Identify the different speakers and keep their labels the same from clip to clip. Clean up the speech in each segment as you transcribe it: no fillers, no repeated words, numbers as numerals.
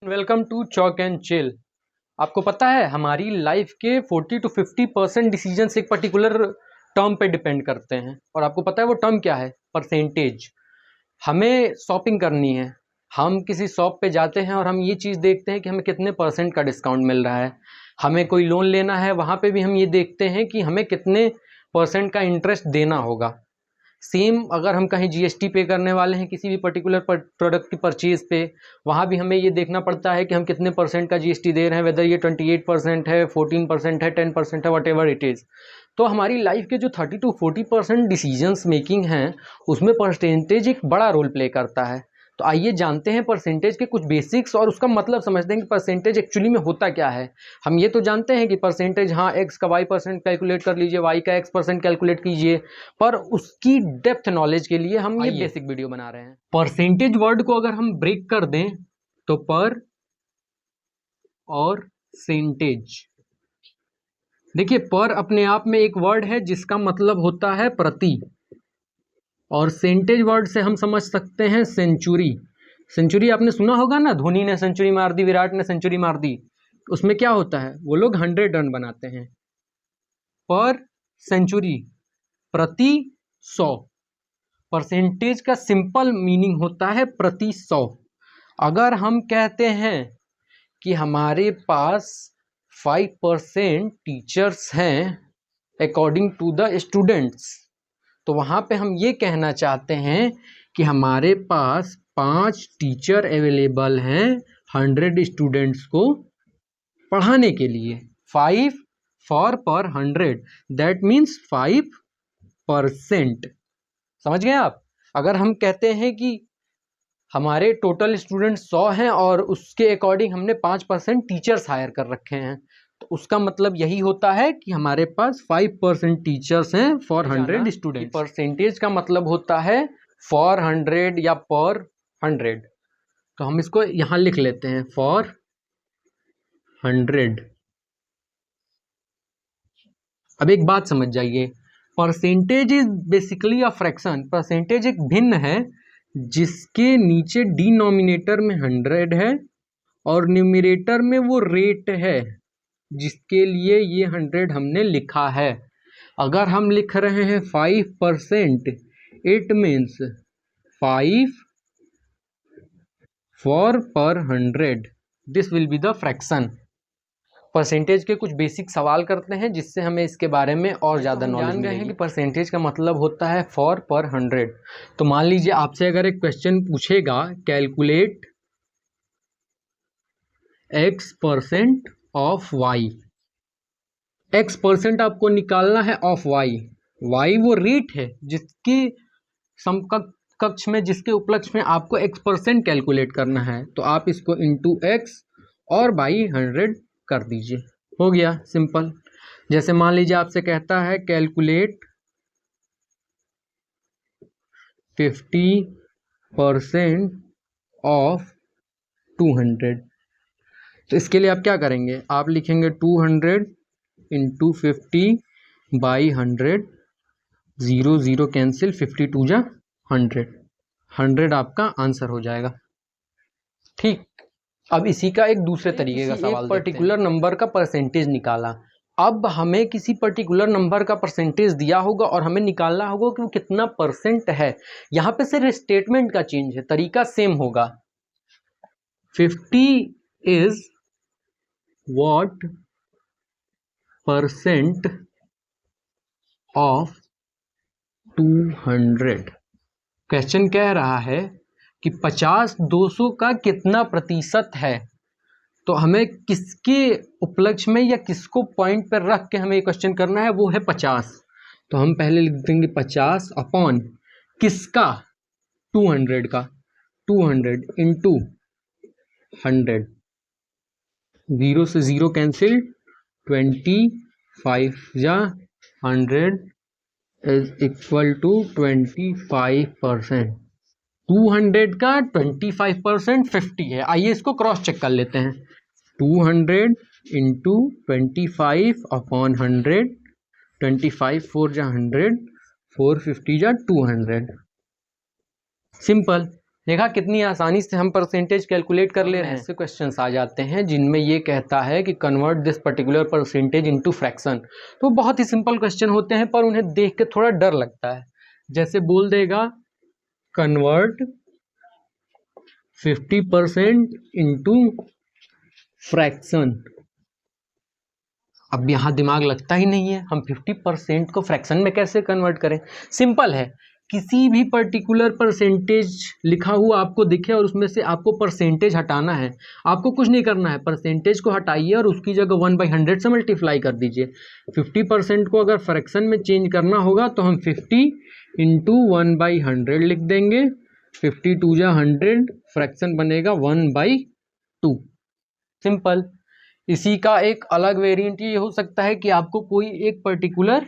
Speaker 1: Welcome to chalk and chill. आपको पता है हमारी लाइफ के 40 to 50% डिसीजंस एक पर्टिकुलर टर्म पे डिपेंड करते हैं। और आपको पता है वो टर्म क्या है? परसेंटेज। हमें शॉपिंग करनी है, हम किसी शॉप पे जाते हैं और हम ये चीज़ देखते हैं कि हमें कितने परसेंट का डिस्काउंट मिल रहा है। हमें कोई लोन लेना है, वहाँ पे भी हम ये देखते हैं कि हमें कितने परसेंट का इंटरेस्ट देना होगा। सेम अगर हम कहीं जीएसटी पे करने वाले हैं किसी भी पर्टिकुलर प्रोडक्ट की परचेज पे, वहाँ भी हमें ये देखना पड़ता है कि हम कितने परसेंट का जीएसटी दे रहे हैं, वेदर ये 28% है, 14% है, 10% है, वट एवर इट इज़। तो हमारी लाइफ के जो 30 to 40% डिसीजंस मेकिंग हैं उसमें परसेंटेज एक बड़ा रोल प्ले करता है। तो आइए जानते हैं परसेंटेज के कुछ बेसिक्स और उसका मतलब समझते हैं कि परसेंटेज एक्चुअली में होता क्या है। हम ये तो जानते हैं कि परसेंटेज, हाँ, एक्स का वाई परसेंट कैलकुलेट कर लीजिए, वाई का एक्स परसेंट कैलकुलेट कीजिए, पर उसकी डेप्थ नॉलेज के लिए हम ये बेसिक वीडियो बना रहे हैं। परसेंटेज वर्ड को अगर हम ब्रेक कर दें तो पर और सेंटेज। देखिए, पर अपने आप में एक वर्ड है जिसका मतलब होता है प्रति, और सेंटेज वर्ड से हम समझ सकते हैं सेंचुरी। सेंचुरी आपने सुना होगा ना, धोनी ने सेंचुरी मार दी, विराट ने सेंचुरी मार दी। उसमें क्या होता है, वो लोग 100 रन बनाते हैं। पर सेंचुरी, प्रति 100। परसेंटेज का सिंपल मीनिंग होता है प्रति 100। अगर हम कहते हैं कि हमारे पास 5% टीचर्स हैं अकॉर्डिंग टू द स्टूडेंट्स, तो वहाँ पे हम ये कहना चाहते हैं कि हमारे पास 5 टीचर अवेलेबल हैं 100 स्टूडेंट्स को पढ़ाने के लिए। 5 फॉर पर 100, दैट मीन्स 5%। समझ गए आप? अगर हम कहते हैं कि हमारे टोटल स्टूडेंट 100 हैं और उसके अकॉर्डिंग हमने 5% टीचर्स हायर कर रखे हैं, तो उसका मतलब यही होता है कि हमारे पास 5% टीचर्स हैं फॉर 100 स्टूडेंट। परसेंटेज का मतलब होता है फॉर 100 या पर 100। तो हम इसको यहाँ लिख लेते हैं, फॉर 100। अब एक बात समझ जाइए, percentage is basically a fraction. Percentage एक भिन्न है जिसके नीचे डिनोमिनेटर में 100 है और न्यूमरेटर में वो रेट है जिसके लिए ये 100 हमने लिखा है। अगर हम लिख रहे हैं 5%, इट मीन्स 5 फॉर पर 100, this will be the fraction. Percentage के कुछ बेसिक सवाल करते हैं जिससे हमें इसके बारे में और ज़्यादा नॉलेज मिलेगी। जान गए हैं कि परसेंटेज का मतलब होता है फॉर पर 100। तो मान लीजिए आपसे अगर एक क्वेश्चन पूछेगा, calculate x% of y। x% आपको निकालना है ऑफ y। y वो रेट है जिसके समकक्ष में, जिसके उपलक्ष्य में आपको x% कैलकुलेट करना है। तो आप इसको इंटू x और बाई 100 कर दीजिए, हो गया सिंपल। जैसे मान लीजिए आपसे कहता है कैलकुलेट 50% ऑफ 200। तो इसके लिए आप क्या करेंगे, आप लिखेंगे 200 इंटू 50 बाई 100, 0 0 कैंसिल, 52 जा 100, 100 आपका आंसर हो जाएगा। ठीक, अब इसी का एक दूसरे तरीके का सवाल, एक पर्टिकुलर नंबर का परसेंटेज निकाला। अब हमें किसी पर्टिकुलर नंबर का परसेंटेज दिया होगा और हमें निकालना होगा कि वो कितना परसेंट है। यहाँ पे सिर्फ स्टेटमेंट का चेंज है, तरीका सेम होगा। 50 is what percent of 200। Question कह रहा है कि 50 200 का कितना प्रतिशत है। तो हमें किसके उपलक्ष्य में या किसको पॉइंट पर रख के हमें ये क्वेश्चन करना है, वो है 50। तो हम पहले लिख देंगे 50 अपॉन किसका, 200 का, 200 इंटू 100, 0 से 0 कैंसिल, 25 या 100 इज इक्वल टू 25%। 200 का 25% 50 है। आइए इसको क्रॉस चेक कर लेते हैं। 200 इंटू 25 अपॉन 100, 25 4 जा 100, 450 जा 200। सिंपल। देखा कितनी आसानी से हम परसेंटेज कैलकुलेट कर ले रहे हैं। ऐसे क्वेश्चंस आ जाते हैं जिनमें ये कहता है कि convert this particular percentage into fraction. तो बहुत ही सिंपल क्वेश्चन होते हैं पर उन्हें देख के थोड़ा डर लगता है। जैसे बोल देगा कन्वर्ट 50% इनटू फ्रैक्शन। अब यहाँ दिमाग लगता ही नहीं है, हम 50% को फ्रैक्शन में कैसे कन्वर्ट करें। सिंपल है, किसी भी पर्टिकुलर परसेंटेज लिखा हुआ आपको दिखे और उसमें से आपको परसेंटेज हटाना है। आपको कुछ नहीं करना है, परसेंटेज को हटाइए और उसकी जगह 1/100 से मल्टीप्लाई कर दीजिए। 50% को अगर फ्रैक्शन में चेंज करना होगा तो हम 50 इंटू 1/100 लिख देंगे। 50 2 जा 100, फ्रैक्शन बनेगा 1/2। सिंपल। इसी का एक अलग वेरिएंट ये हो सकता है कि आपको कोई एक पर्टिकुलर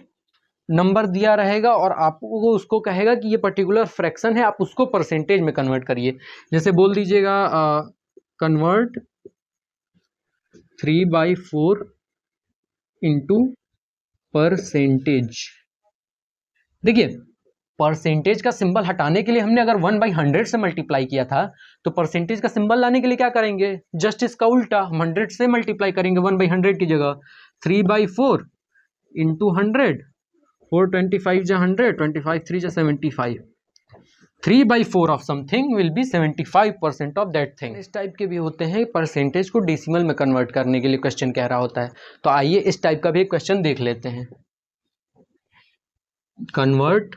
Speaker 1: नंबर दिया रहेगा और आपको उसको कहेगा कि ये पर्टिकुलर फ्रैक्शन है, आप उसको परसेंटेज में कन्वर्ट करिए। जैसे बोल दीजिएगा कन्वर्ट 3/4 इंटू परसेंटेज। देखिए परसेंटेज का सिंबल हटाने के लिए हमने अगर 1/100 से मल्टीप्लाई किया था तो परसेंटेज का सिंबल लाने के लिए क्या करेंगे, जस्ट इसका उल्टा, हम 100 से मल्टीप्लाई करेंगे 1/100 की जगह। 3/4 इंटू 100, 425 जा 100, 25 3 जा 75। 3/4 of something will be 75% of that thing. इस टाइप के भी होते हैं, परसेंटेज को डेसिमल में कन्वर्ट करने के लिए क्वेश्चन कह रहा होता है। तो आइए इस टाइप का भी एक क्वेश्चन देख लेते हैं। Convert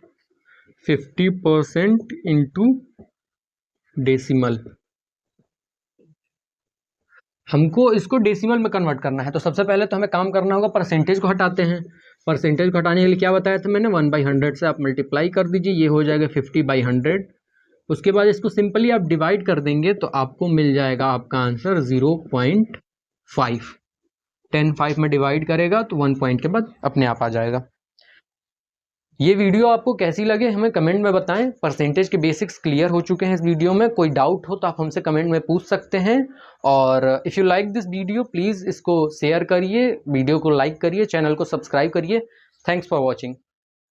Speaker 1: 50% into decimal. हमको इसको डेसिमल में कन्वर्ट करना है, तो सबसे पहले तो हमें काम करना होगा, परसेंटेज को हटाते हैं। परसेंटेज को हटाने के लिए क्या बताया था मैंने, 1/100 से आप मल्टीप्लाई कर दीजिए, ये हो जाएगा 50/100। उसके बाद इसको सिंपली आप डिवाइड कर देंगे तो आपको मिल जाएगा आपका आंसर 0.5। 10 5 में डिवाइड करेगा तो 1 पॉइंट के बाद अपने आप आ जाएगा। ये वीडियो आपको कैसी लगे हमें कमेंट में बताएं। परसेंटेज के बेसिक्स क्लियर हो चुके हैं इस वीडियो में। कोई डाउट हो तो आप हमसे कमेंट में पूछ सकते हैं। और if you like this video please इसको शेयर करिए, वीडियो को लाइक करिए, चैनल को सब्सक्राइब करिए। Thanks for watching.